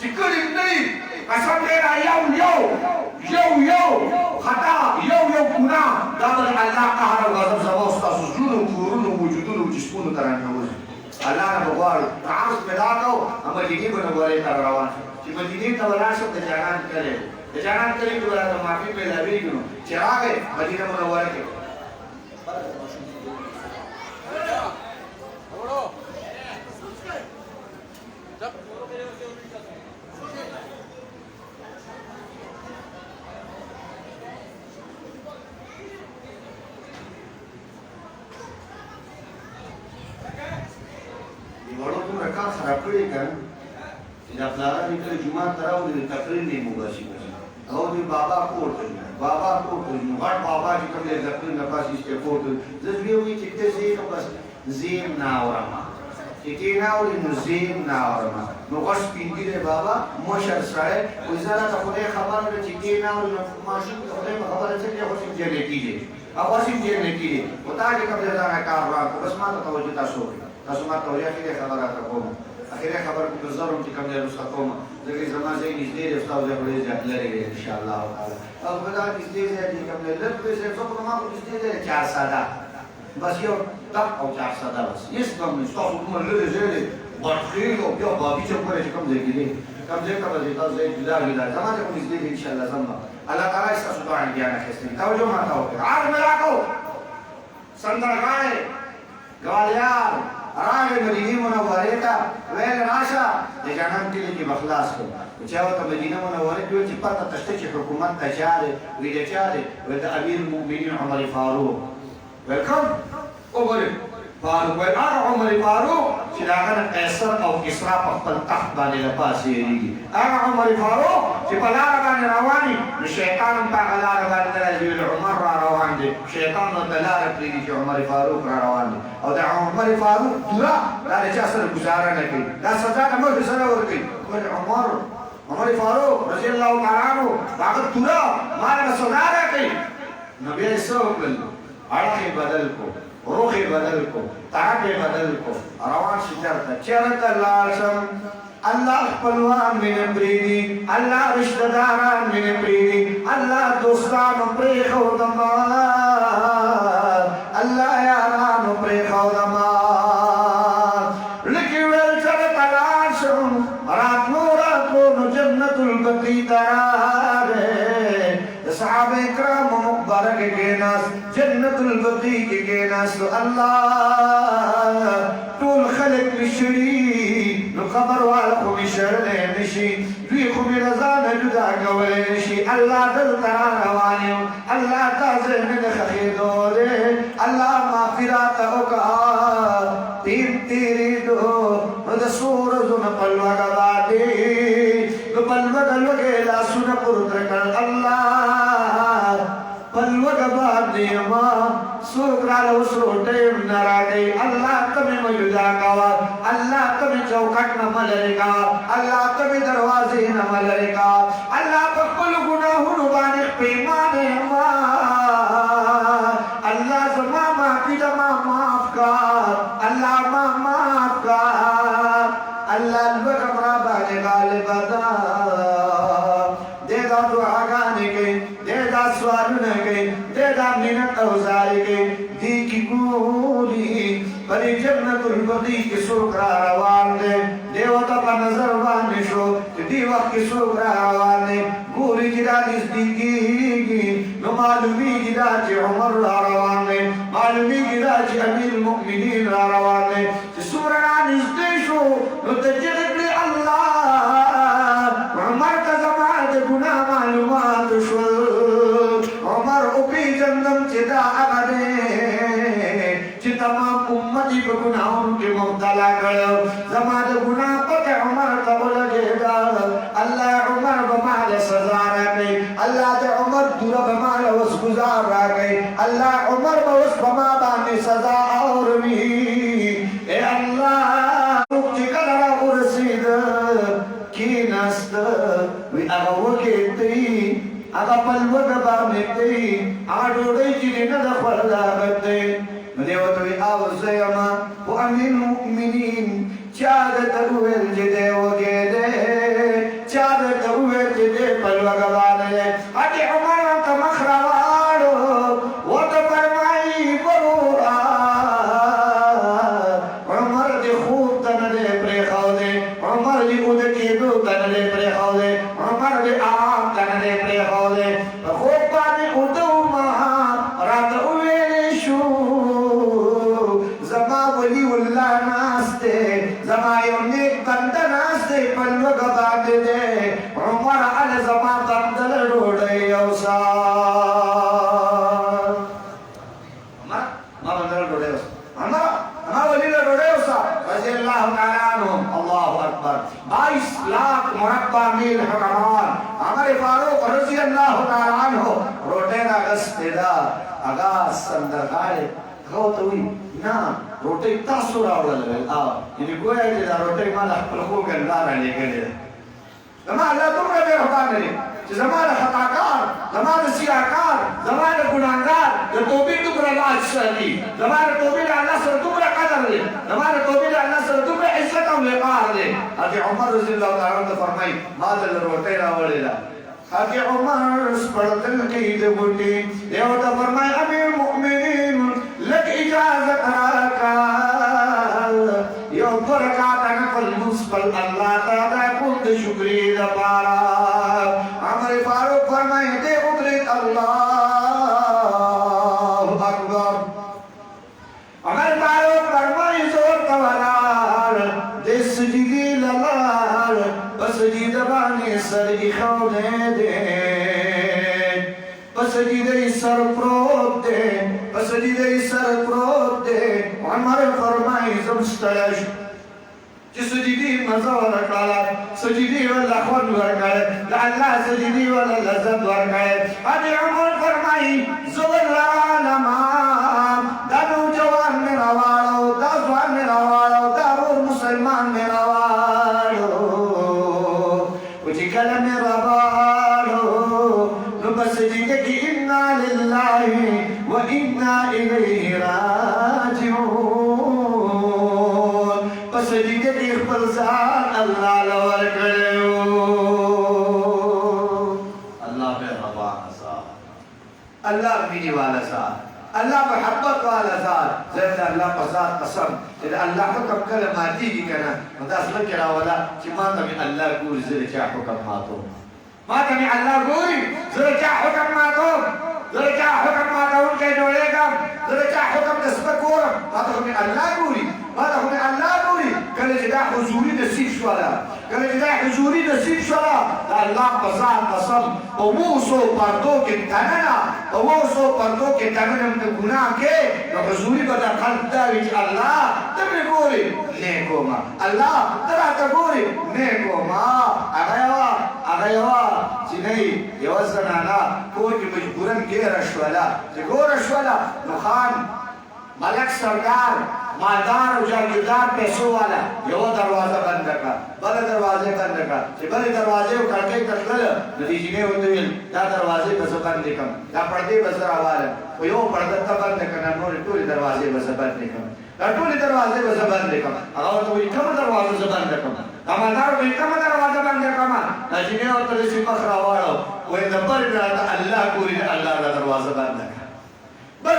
چکر نہیں قسم دے رہا یو خطا یو گناہ دادر اللہ قہر و غضب زباستا سجون و کورون و وجودون و جسمون تران نوز اللہ نے بغوار تعارض پیدا کرو اما جیدی بنا بغواری تر روان چې مدینه ته وراشم د جانان کړي د جانان کړي کې ورته معافي پیدا ویږي چې راغی مدینه منوره کې وړو دومره کار خراب کړی که چې دا پلاران یې کله جومات ته راوړي د تقریر نه یې مباشي او د بابا کور ته ځي بابا کور ته ځي غټ بابا چې کوم دی د تقریر نه پاس ایسته کور ته زه بیا وایي چې ته ځې نو بس زیم نه اورم چې ته نه اورې نو زیم نه اورم نو غټ سپین ږیری بابا مشر سړی وایي زه راته خدای خبر ده چې ته نه اورې نو ماشوم د خدای په خبره څه کوي خوشي جنې کېږي او خوشي جنې کېږي خو تا چې کوم دی دا کار راکړو بس ما ته توجه تاسو وکړئ تاسو ما ته وایي اخري خبره راته کوم اخري خبر کو زرم چې کوم دی رسخه کوم ځکه زما ځای نږدې دی استاد ځای ډېر زیات لرې دی ان شاء الله تعالی او په دا نږدې ځای چې کوم دی لږ پیسې څو په ما کو نږدې دی 4 ساده بس یو تک او 4 ساده بس هیڅ کوم نشته تاسو کوم لږ ځای دی ورخیل او بیا بابي چې کوم چې کوم ځای کې دی کوم ځای ته ځای تاسو ځای جدا جدا زما ته کوم نږدې دی ان شاء الله زما الله تعالی تاسو دعا دې نه خستې توجه ما ته وکړه عار ملاکو سندرغای ګوالیار راغی مدینه منوره ته ویل راشه د جانان کلي کې بخلاص کړو چې هغه ته مدینه منوره کې چې پته تشته چې حکومت ته چاره وی د چاره وی د امیر المؤمنین عمر فاروق ویلکم عمر فاروق ویل هغه عمر فاروق چې د هغه نه قیصر او کسرا په خپل تخت باندې له پاسې یېرېږي هغه عمر فاروق چې په لاره باندې روان وي نو شیطان هم په هغه لاره باندې راځي ویل عمر را روان دی شیطان ورته لاره پرېږدي چې عمر فاروق را روان دی او د عمر فاروق دوره دا د چا سره ګزاره نه کوي دا سزا د مرګ سره ورکوي ولې عمر فاروق رضی الله تعالی عنه هغه دوره ما له سزا راکوي نو بیا یې څه وکړل اړخ یې بدل کو روح بدل کو طرف بدل کو روان شي چرته لاړ شم الله خپلوان مې پرېږدي الله رشته داران مې پرېږدي الله دوستان پرېښودم الله یاران پرېښودم لکه ویل چرته لاړ شم راتلو نو جنت البقیع ته راغی صحابه کرام مبارک کېناست جنت البقیع کې کېناست الله ټول خلک مشړي نو خبر والا خو مې شړلی نشي دوی خو مې رضا نه جدا کولی نشي الله دلته روان یم الله تا زه نه د ښخېدو دی الله معافي راته وکړه تېرېدو نو د څو ورځو نه په لوږه باندې نو په لوږه لاسونه پورته کړل الله په لوږه باندې ما څوک راله اوس روټۍ نه راکوي الله ته مې مه جدا کوه الله ته مې چوکټ نه مه لرې کوه الله ته مې دروازې نه مه لرې کوه الله په خپلو ګناهونو باندې پښېمانه یم الله زما معافي ده ما معاف کړه الله ما معاف کړه الله لوږه را باندې غالبه ده دې دا دعاګانې کوي دې دا سوالونه کوي دې دا منت او زارې کوي دې کې ګوري پر جنت البقیع کې څوک را روان دی دې ورته په نظر باندې شو چې دې وخت کې څوک را روان دی ګوري چې دا نږدې کېږي نو معلومېږي دا چې عمر را روان دی معلومېږي دا چې امیر المؤمنین را روان دی چې څومره را نږدې شو نو ته چغې کړې الله عمر ته زما د ګناه معلومات شول عمر وپېژندم چې دا هغه دی چې تمام امت یې په ګناهونو کې مبتلا کړی زما د ګناه پته عمر ته ولګېده الله عمر به ما له سزا راکوي الله د عمر دوره به ما له اوس ګزار راکوي الله عمر به اوس په ما باندې سزا اوروي ای الله چې کله راورسېده کېناسته وی هغه وږی دی هغه په لوږه باندې دی هغه ډوډۍ چې دی نه ده خوړله هغه دی نو دی ورته وایي او زه یم خو امیر المؤمنین چا درته وویل چې دی وږی دی چا درته وویل چې دی په لوږه باندې دی هغې عمر ورته مخ راواړو ورته فرمایي وروره عمر دې خوب ته نه دی پرېښودی عمر دې اوده کېدو ته نه دی پرېښودی سیدا اگا سندرغاړي هغه ته وي نه روټۍ تاسو راوړل یعنې ګویا چې دا روټۍ ما له خپل خوږ الله رالېږلې ده زما الله دومره مهربانه دی چې زما د خطاکار زما د سیاکار زما د ګناهګار د توبې دومره لاس ساتي زما د توبې د الله سره دومره قدر دی زما د توبې د الله سره دومره عزت او وقار دی حضرت عمر رضی الله تعالی عنہ فرمایي ما د روټۍ راوړې ده حضرت عمر سپړدل کې د بوټي یو ته فرمایي امیر المؤمنین لک اجازت راکا یو برکات نقل مسپل الله تعالی کو د شکرې لپاره عمر فاروق فرمایي دې قدرت الله اکبر عمر فاروق فرمایي زور تولال دې سجدي لال بسجد باندې سر خونه دې بسجد سر پروت دې بسجد سر پروت دې عمر فرمایي زمستلش چې سجدي مزه ورکړه سجدي ولا خون ورکړه الله سجدي ولا لذت ورکړه ابي عمر فرمایي زول العالم دا نوجوان میرا واړو دا ځوان میرا واړو دا مسلمان میرا واړو او چې کله میرا واړو نو بس دې کې انا لله وانا الیه راجعون بس دې کې خپل ځان الله لور کړو الله به رضا سا الله مینه والا سا الله محبت والا ذات زید الله پزاد قسم چې الله حکم کله ماتي کی کنه دا اصل کې راولا چې ما ته الله ګور زره چا حکم ماتو ما ته الله ګوري زره چا حکم ماتو زره چا حکم ماتو کې جوړېګم زره چا حکم نسبت ګورم ما ته الله ګوري ما ته الله ګوري کله چې دا حضوري نصیب شولا کله چې دا حضوري نصیب شولا دا الله پزاد قسم او موسو پردو کې تننا او موسو پردو کې تننا د ګناه کې نو حضوري به د قلب دا وي چې الله ته مې ګوري نیکو ما الله ته راته ګوري نیکو ما هغه یو چې نه یو زنانه کور کې مجبورن ګیره شولا چې ګوره شولا نو خان ملک سردار مالدار او جاگیردار پیسو والا یو دروازه بند کړه بل دروازه بند کړه چې بل دروازه او کړکۍ کټل نتیجې نه وتویل دا دروازه به بند کړم دا پردې به زرا واله او یو پرده ته بند کړه نو ټول دروازه به بند کړم دا ټول دروازه به بند کړم هغه ته وي کوم دروازه بند کړم مالدار وي کوم دروازه بند کړم چې نه ورته چې مخ راوړو وې د بل الله ګوري الله دا دروازه بند کړه بل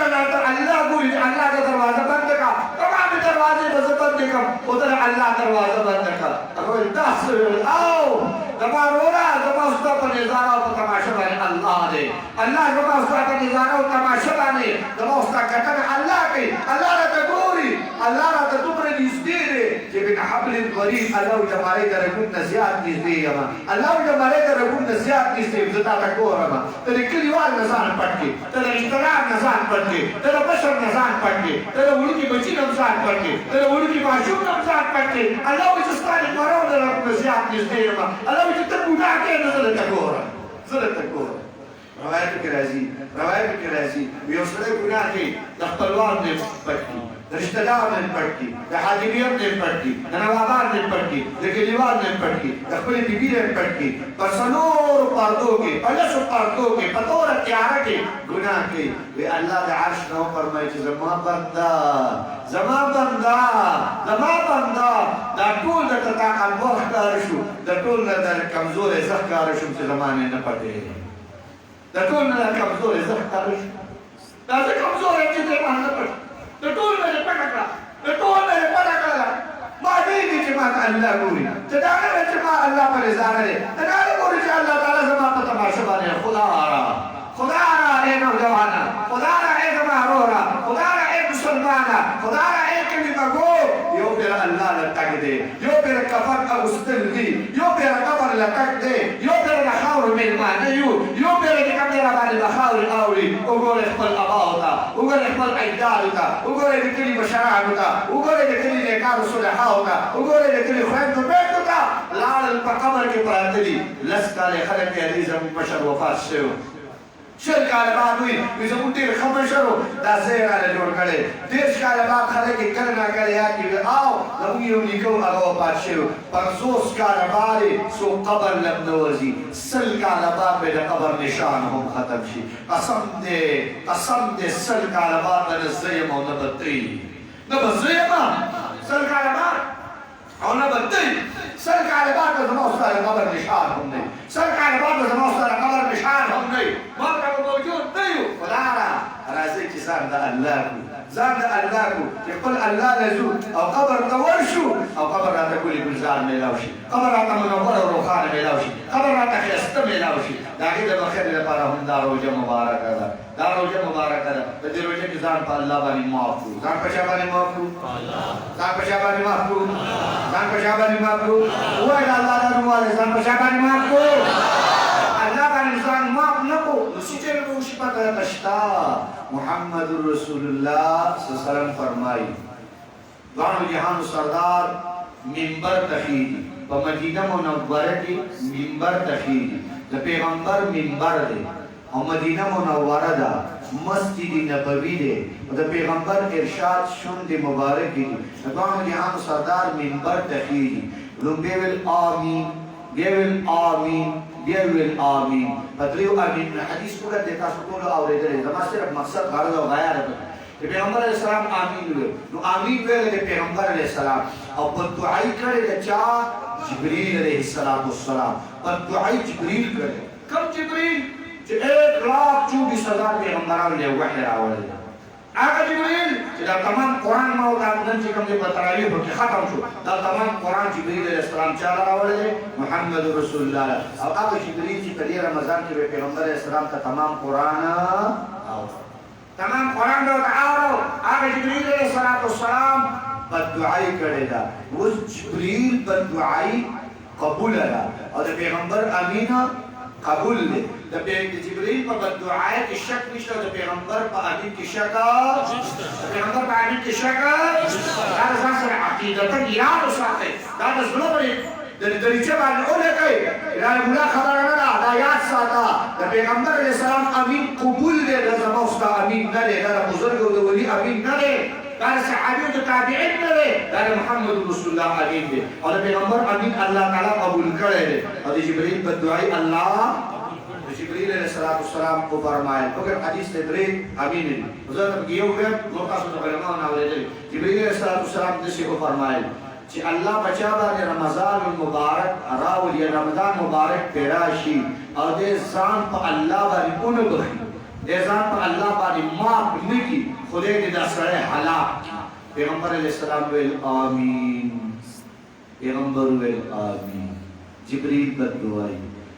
الله ګوري الله دا دروازه بند کړه تمام دروازې به بند کړم او دا الله دروازه بند کړه هغه تاسو او زما ورا زما ستاسو په نظر او په تماشا باندې الله دې الله زما ستاسو په نظر او تماشا باندې زما ستاسو کټه الله کوي الله راته ګوري الله راته دومره نږدې دی چې بن حبل الغریب الله جمالي درګون نزيات نږدې یم الله جمالي درګون نزيات نږدې زتا تا ګورم ته کلیوال نزان پټکی ته اشتراک نزان پټکی ته بشر نزان پټکی ته ورکی بچی نزان پټکی ته ورکی ماشوم نزان پټکی الله چې ستاسو مرو درګون نزيات نږدې یم الله چې ته ګناه کې نه زړه تا ګورم زړه تا ګورم روایت کې راځي یو سره ګناه کې د خپلوان دې پټکی رشتہ دار نے پڑھتی حاجیت نے پڑھتی نوابان نے پڑھتی کلیوال نے پڑھتی خپل بیبی نے پڑھتی پسنور پردوں کے پلس پردوں کے پتور تیار کے گناہ کے وی اللہ دے عرش نو فرمائے کہ زما بندہ دا ټول د تکان وخت شو د ټول د کمزور زخکار شو چې زمانه نه پټه د ټول د کمزور زخکار شو دا کمزور چې زمانه پټه د ټول مې پټه کړه ما دې چې ما الله ګوري ته دا نه چې ما الله پر ځان لري دا نه ګوري چې الله تعالی زما په تماشا باندې خدا را اے نوجوانا خدا را اے زما رورا خدا را اے مسلمانا خدا را اے کلی مگو یو پیر الله لټک دے یو پیر کفن اغسطل دی یو پیر قبر لټک دے یو پیر خاور میلمانه یو پیر د کمره باندې خاور اوري وګوره خپل ابا ہوتا وګوره خپل اجداد ہوتا وګوره د کلی مشران ہوتا وګوره د کلی نیکانو صالحا ہوتا وګوره د کلی خويندو بیت ہوتا لال په قبر کې پراته دي لس کاله خلک دې زمو بشر وفات شوی شل کاله بعد وي زموږ ډېر ښه مشر و دا ځای یې راله جوړ کړی 30 کاله بعد خلک یې کله ناکله یاد کړي او زموږ یو نیکه و هغه وفات شوی 50 کاله بعد یې څوک قبر لم نه ورځي 100 کاله بعد به د قبر نشان هم ختم شي قسم دې 100 کاله بعد به نه زه یم او نه به ته یې نه به زه یم 100 کاله بعد او نه به ته یې 100 کاله بعد به زما ستا د قبر نشان هم نه وي 100 کاله بعد به زما ستا د قبر نشان هم نه وي مالته به موجود نه یو خدایه راځئ چې ځان د الله کړو ځان د الله کړو چې خپل الله له ځو او قبر ته ورشو او قبر راته ګلې ګلزار میلاو شي قبر راته منور او روښانه میلاو شي قبر راته ښایسته میلاو شي د هغې د بخیر لپاره هم دا روژه مبارکه ده دا روژه مبارکه ده په دې روژه کې ځان په الله باندې معاف کړو ځان په چا باندې معاف کړو ځان په چا باندې معاف کړو ځان په چا باندې معاف کړو ووایه د الله دا نوم ووایه ځان په چا باندې معاف کړو الله باندې ځان معاف نه کړو نو څه چېرې به وشي پته راته شته محمد رسول الله صلی الله علیه وسلم فرمایي دواړو جهانو سردار منبر ته خیږي په مدینه منوره کې منبر ته خیږي د پیغمبر منبر دی او مدینه منوره ده مسجد نبوي دی او د پیغمبر ارشاد شونډې مبارکې دي د دواړو جهانو سردار منبر ته خیږي لومبې ویل آمین بیا ویل آمین بیا ویل آمین په دریو آمین حدیث پوره دی تاسو ټولو اورېدلی زما صرف مقصد غرض او غایه ده د پیغمبر علیه السلام آمین ویل نو آمین ویل د پیغمبر علیه السلام او په دعایي کړې د چا جبریل علیه السلام په دعایي جبریل کړې کوم جبریل چې 1,24,000 پیغمبرانو له وحی راوړل هغه جبریل چې دا تمام قرآن ما او نن چې کوم دی په تراویح کې ختم شو دا تمام قرآن جبریل علیه السلام چا راوړل محمد رسول الله او هغه جبریل چې په دې رمضان کې پیغمبر علیه السلام ته تمام قرآن تمام قرآن دا تعاورو هغه جبریل علیه السلام په دعای کړی دا اوس جبریل په دعای قبول ده او د پیغمبر امینه قبول دی د جبریل په دعای کې شک نشته د پیغمبر په امین کې شک د پیغمبر په امین کې شک دا ځان سره عقیدتا یاد وساتئ دا د زړه پورې د دریچه باندې ولیکئ دا مولا خبره نه ده دا یاد ساته د پیغمبر علیه السلام امین قبول دی دا زما او ستا امین نه دی دا د بزرګ او د ولي امین نه دی دا د صحابیو د تابعین نه دی دا د محمد رسول الله امین دی او د پیغمبر امین الله تعالی قبول کړی دی او د جبریل په دعای الله د جبریل علیه السلام کو فرمایل وګور حدیث ته درې امین دی زه یو وخت نو تاسو ته علماء نه اورېدل جبریل علیه السلام داسې کو فرمایل چې الله بچا باندې رمضان المبارک راولي رمضان مبارک پیراشي او د ځان په الله باندې اون بخي د ځان په الله باندې معاف نکي خدای دې دا سره هلاک پیغمبر علیه السلام ویل آمین پیغمبر ویل آمین جبریل بدوای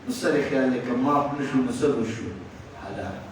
نو سره خیال کې معاف نشو نو څه وشو هلاک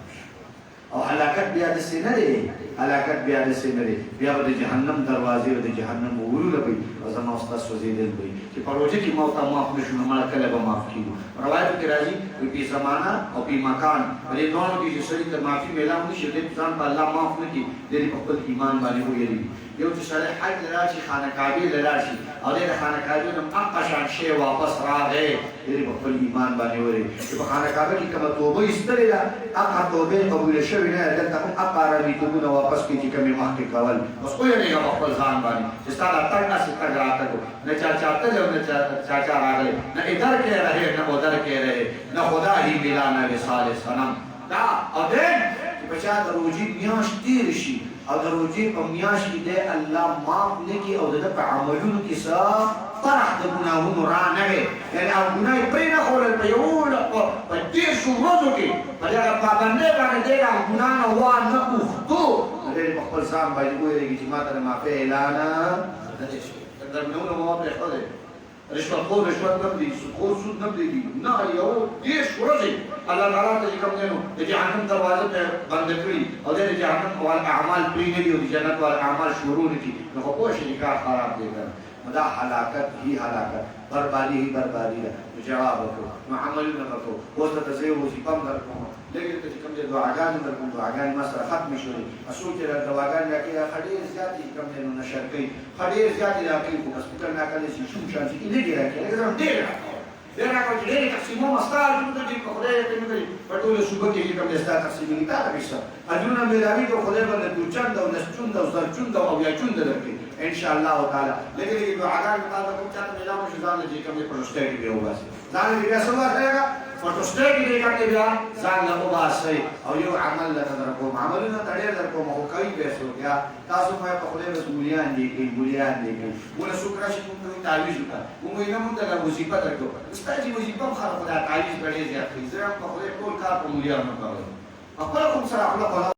او هلاکت بیا داسې نه دی هلاکت بیا داسې نه دی بیا به د جهنم دروازې او د جهنم ورونه وي او زما او ستا سوځېدل وي چې په روژه کې ما ته معاف نه شو نو مړه کله به معاف کېږو روایتو کې راځي پې زمانه او پې مکان په دې دواړو کې چې سړي ته معافي میلاو نه شي دی ځان په الله معاف نه کړي دی په خپل ایمان باندې ویلي یو چې سړی حج له راشي خانه کعبې له راشي او دی د خانه کعبې نه هغه شان شی واپس راغی دی په خپل ایمان باندې ویلي چې په خانه کعبه کې کومه توبه ایستلې ده هغه توبې قبوله شوې نه ده دلته هم هغه راویتوبونه واپس کړي چې کومې مخکې کول اوس ویلېږه په خپل ځان باندې چې ستا دا تګ داسې تګ راتګ نه چا تللی او نه چا راغلی نه ادھر کې رهې نه ادھر کې رهې نه خدا هی ملا نه وصال صنم دا او دین چې په چا د روژې میاشت تېر شي او د روژې په میاشت کې دی الله معاف نه کړي او د ده په عملونو کې څه فرح د ګناهونو را نه وي یعنې او ګناه یې پرې نه ښودل په په 10 ورځو کې په دغه پابندۍ باندې دی هغه ګناه نه وانه اوښتو نو دی په خپل ځان باندې وویرېږي چې ما ته د معافۍ اعلان نه دی شوی درمنونه ما پرېښودی رشوت خور رشوت نه پرېږدي خور سود نه پرېږدي نه یو 10 ورځې الله تعالی ته چې کوم دی نو د جهنم دروازه ته بنده کړي او دی د جهنم وال اعمال پرېږدي او د جنت وال اعمال شروع نه کړي نو خو پوه شي کار خراب دی دا حلاکت هی حلاکت بربادي هی بربادي ده جواب وکړو نو عملونه وکړو اوس ته زه یو وظیفه هم درکوم لږ ته چې کوم دی دعاګانې درکوم دعاګانې ما سره ختمې شولې اصول چې دعاګانې راکړي ښه ډېر زیاتې کوم دی نو نشر کوي ښه ډېر زیاتې راکړي خو هسپیټل ناکلی شي شوم شان چې لږې راکړي لږ ډېر راکړو ډېر راکړه چې ډېرې تقسیموم ستا اجرونه دي په خدای یقین کوي په ټوله صوبه کې چې کوم دی ستا تقسیمېږي تا ته کیسه اجرونه مېلاوي که خدای به له دوچند او لسچند او زرچند او اویاچند درکړي انشاءالله تعالی لږې لږې دعاګانې مو تاسو کوم چاته میلاو نه شي ځان له چې کوم دی پروسټیټ کې بیا وباسي ځان له بیا څه وکړئ فوټوسټیټ کې باندې بیا ځان له وباسئ او یو عمل درته در کوم عملونه ته ډېر در کوم خو کوي به څوک یا تاسو مې په خدای به مولیان دي کوي مولیان دي کوي موږ څوک راشي کوم کوي تعویذ وکړه موږ یې نه مونږ ته وظیفه درکو ستاسو وظیفه خلک دا تعویذ به ډېر زیات کوي زه په خدای ټول کار په مولیانو کوم خپل کوم سره خپل